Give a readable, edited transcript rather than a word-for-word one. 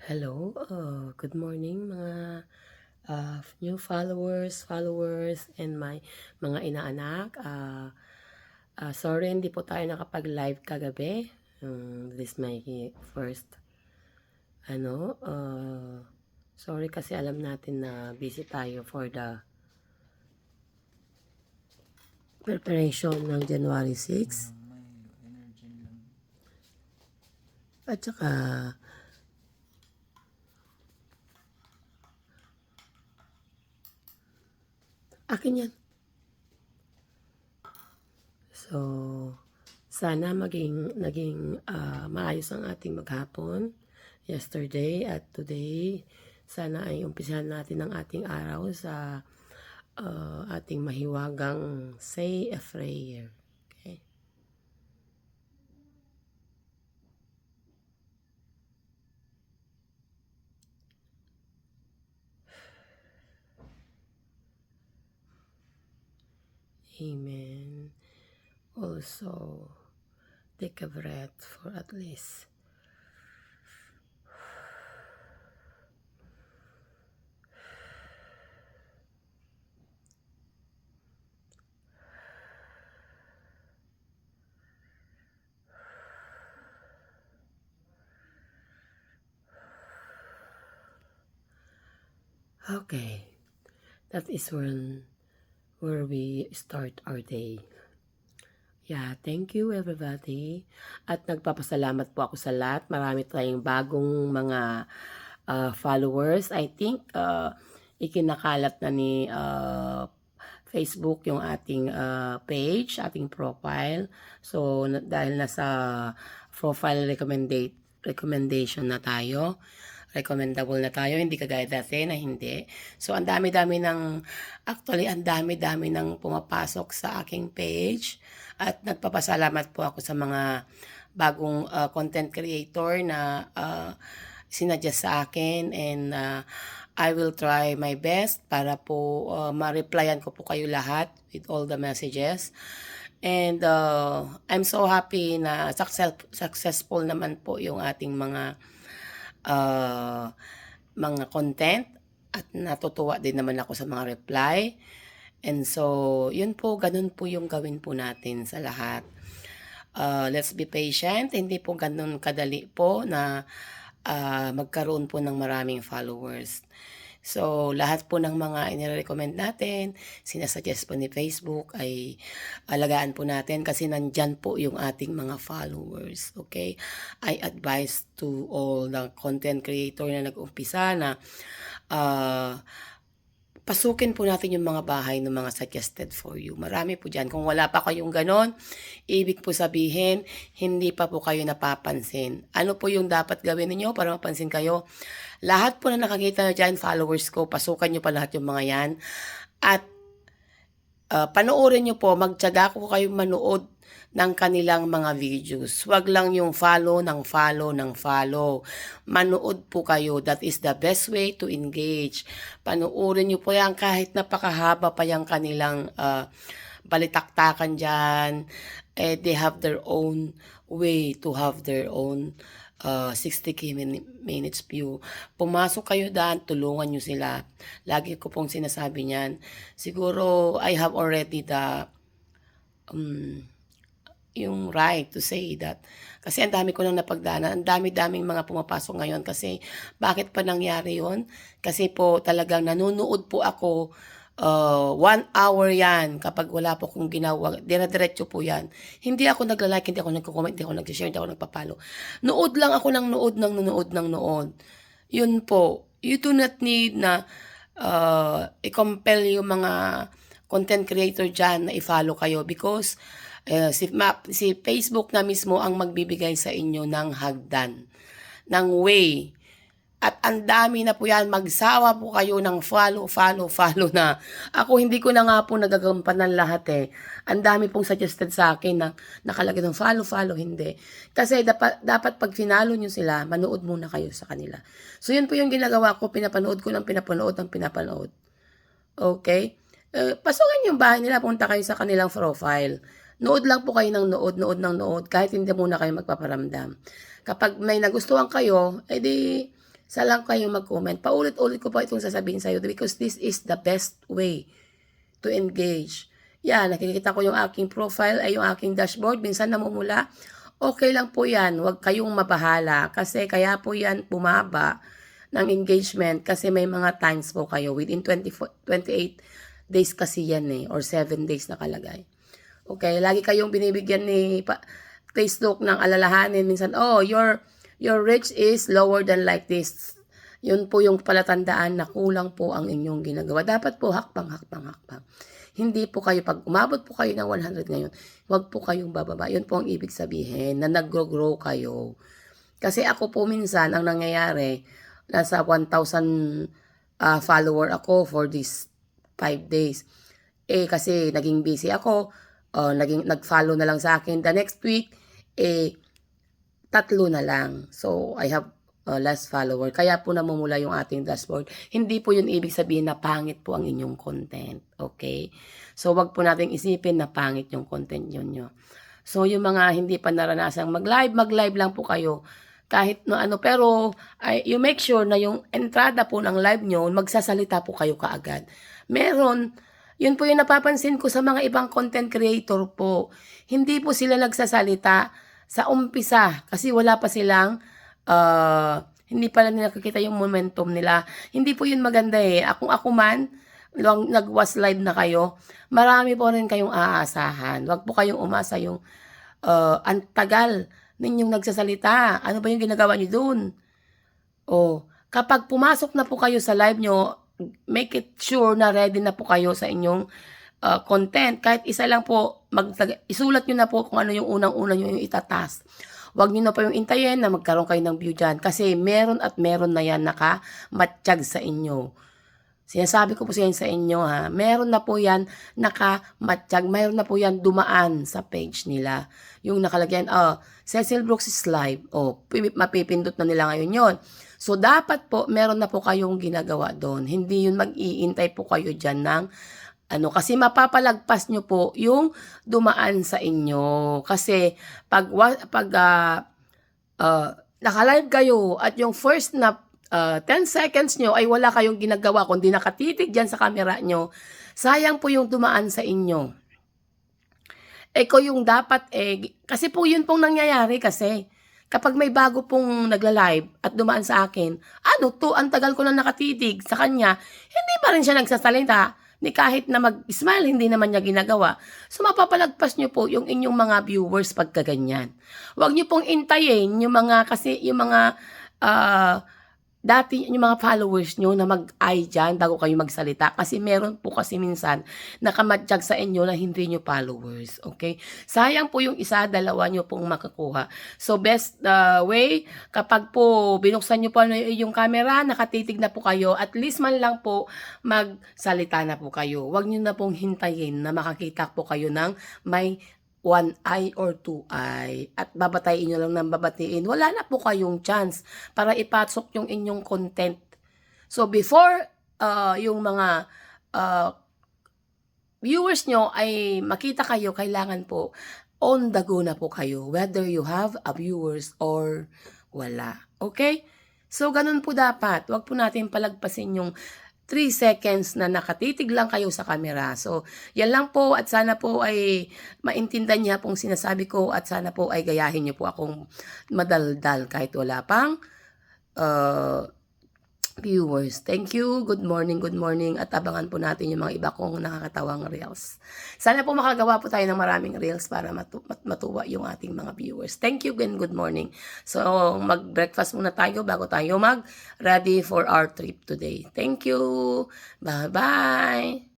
Hello, good morning mga new followers, and my mga inaanak. Sorry hindi po tayo nakapag-live kagabi. This is my first, sorry kasi alam natin na busy tayo for the preparation ng January 6. At saka, akin yan. So, sana naging maayos ang ating maghapon yesterday at today. Sana ay umpisahan natin ang ating araw sa ating mahiwagang say a prayer. Okay? Amen. Also, take a breath for at least okay. That is where we start our day. Yeah, thank you everybody. At nagpapasalamat po ako sa lahat. Marami tayong bagong mga followers. I think ikinakalat na ni Facebook yung ating page, ating profile. So dahil nasa profile recommendation na tayo, recommendable na tayo, hindi kagaya dati na hindi. So ang dami-dami ng pumapasok sa aking page at nagpapasalamat po ako sa mga bagong content creator na sinadya sa akin, and I will try my best para po ma-replyan ko po kayo lahat with all the messages. And I'm so happy na successful naman po yung ating mga content at natutuwa din naman ako sa mga reply. And so, yun po, ganun po yung gawin po natin sa lahat. Let's be patient. Hindi po ganun kadali po na magkaroon po ng maraming followers. So, lahat po ng mga inirecommend natin, sinasuggest po ni Facebook ay alagaan po natin kasi nandyan po yung ating mga followers. Okay? I advise to all the content creator na nag-umpisa na pasukin po natin yung mga bahay ng mga suggested for you. Marami po dyan. Kung wala pa kayong ganon, ibig po sabihin, hindi pa po kayo napapansin. Ano po yung dapat gawin niyo para mapansin kayo? Lahat po na nakakita na dyan, followers ko, pasukan nyo pa lahat yung mga yan. At panoorin nyo po, magtyaga ko kayong manood ng kanilang mga videos. Huwag lang yung follow. Manood po kayo. That is the best way to engage. Panoorin nyo po yan kahit napakahaba pa yung kanilang balitaktakan dyan. They have their own way to have their own 60 minutes view. Pumasok kayo daan, tulungan nyo sila. Lagi ko pong sinasabi niyan. Siguro, I have already the yung right to say that. Kasi ang dami ko nang napagdaanan, ang dami-daming mga pumapasok ngayon kasi bakit pa nangyari yon? Kasi po talagang nanonood po ako 1 hour yan kapag wala po akong ginawa, dire-diretso po yan. Hindi ako nagla-like, hindi ako nagko-comment, hindi ako nag-share, hindi ako nagpapalo. Nood lang ako ng nood. Yun po. You do not need na i-compel yung mga content creator dyan na i-follow kayo because si Facebook na mismo ang magbibigay sa inyo ng hagdan, ng way. At ang dami na po yan, magsawa po kayo ng follow na. Ako hindi ko na nga po nagagampanan lahat eh. Ang dami pong suggested sa akin na nakalagay ng follow, hindi. Kasi dapat pag finalo nyo sila, manood muna kayo sa kanila. So yun po yung ginagawa ko, pinapanood ko ng pinapanood. Okay? Pasukin yung bahay nila, punta kayo sa kanilang profile. Nood lang po kayo ng nood, kahit hindi muna kayo magpaparamdam. Kapag may nagustuhan kayo, edi Isa lang kayong mag-comment. Paulit-ulit ko pa itong sasabihin sa'yo because this is the best way to engage. Yan, nakikita ko yung aking profile, ay yung aking dashboard, minsan namumula. Okay lang po yan, huwag kayong mabahala kasi kaya po yan bumaba ng engagement kasi may mga times po kayo within 28 days kasi yan or 7 days nakalagay. Okay, lagi kayong binibigyan ni Facebook ng alalahanin minsan, oh, your reach is lower than like this. Yun po yung palatandaan na kulang po ang inyong ginagawa. Dapat po hakbang. Hindi po kayo, pag umabot po kayo ng 100 ngayon, huwag po kayong bababa. Yun po ang ibig sabihin na nag-grow kayo. Kasi ako po minsan, ang nangyayari, nasa 1,000 follower ako for this 5 days. Kasi naging busy ako, nag-follow na lang sa akin. The next week, 3 na lang. So, I have less follower. Kaya po namumula yung ating dashboard. Hindi po yun ibig sabihin na pangit po ang inyong content. Okay? So, wag po nating isipin na pangit yung content nyo. So, yung mga hindi pa naranasang mag-live lang po kayo. Kahit no ano, pero you make sure na yung entrada po ng live nyo, magsasalita po kayo kaagad. Yun po yung napapansin ko sa mga ibang content creator po. Hindi po sila nagsasalita sa umpisa kasi wala pa silang hindi pala nila nakikita yung momentum nila. Hindi po yun maganda Kung ako man, nag-was live na kayo, marami po rin kayong aasahan. Huwag po kayong umasa yung ang tagal ninyong nagsasalita. Ano ba yung ginagawa nyo dun? Kapag pumasok na po kayo sa live nyo, make it sure na ready na po kayo sa inyong content. Kahit isa lang po, isulat nyo na po kung ano yung unang-una nyo yung itatas. Huwag nyo na pa yung intayin na magkaroon kayo ng view dyan. Kasi meron at meron na yan nakamatsyag sa inyo. Sinasabi ko po sa inyo meron na po yan nakamatsyag. Meron na po yan dumaan sa page nila. Yung nakalagyan, Cecil Brooks is live. Mapipindot na nila ngayon yon. So, dapat po, meron na po kayong ginagawa doon. Hindi yun mag-iintay po kayo dyan ng kasi mapapalagpas nyo po yung dumaan sa inyo. Kasi pag naka-live kayo at yung first na 10 seconds nyo ay wala kayong ginagawa kundi nakatitig dyan sa camera nyo, sayang po yung dumaan sa inyo. Ko yung dapat kasi po yun pong nangyayari kasi kapag may bago pong nagla-live at dumaan sa akin, ang tagal ko na nakatitig sa kanya, hindi pa rin siya nagsasalita. Ni kahit na mag-smile, hindi naman niya ginagawa. So, mapapalagpas nyo po yung inyong mga viewers pagkaganyan. Huwag nyo pong intayin yung mga dati yung mga followers nyo na mag-ay dyan bago kayo magsalita. Kasi meron po kasi minsan nakamatsyag sa inyo na hindi nyo followers. Okay? Sayang po yung isa, dalawa nyo pong makakuha. So, best way, kapag po binuksan nyo po yung camera, nakatitig na po kayo, at least man lang po magsalita na po kayo. Huwag nyo na pong hintayin na makakita po kayo ng may 1 eye or 2 eye at babatayin nyo lang ng babatiin, wala na po kayong chance para ipasok yung inyong content. So, before yung mga viewers nyo ay makita kayo, kailangan po on the go na po kayo, whether you have a viewers or wala. Okay? So, ganun po dapat. Huwag po natin palagpasin yung 3 seconds na nakatitig lang kayo sa camera. So, yan lang po at sana po ay maintindihan niya pong sinasabi ko at sana po ay gayahin niyo po akong madaldal kahit wala pang viewers. Thank you. Good morning at abangan po natin yung mga iba kong nakakatawang reels. Sana po makagawa po tayo ng maraming reels para matuwa yung ating mga viewers. Thank you and good morning. So, mag-breakfast muna tayo bago tayo mag-ready for our trip today. Thank you. Bye-bye.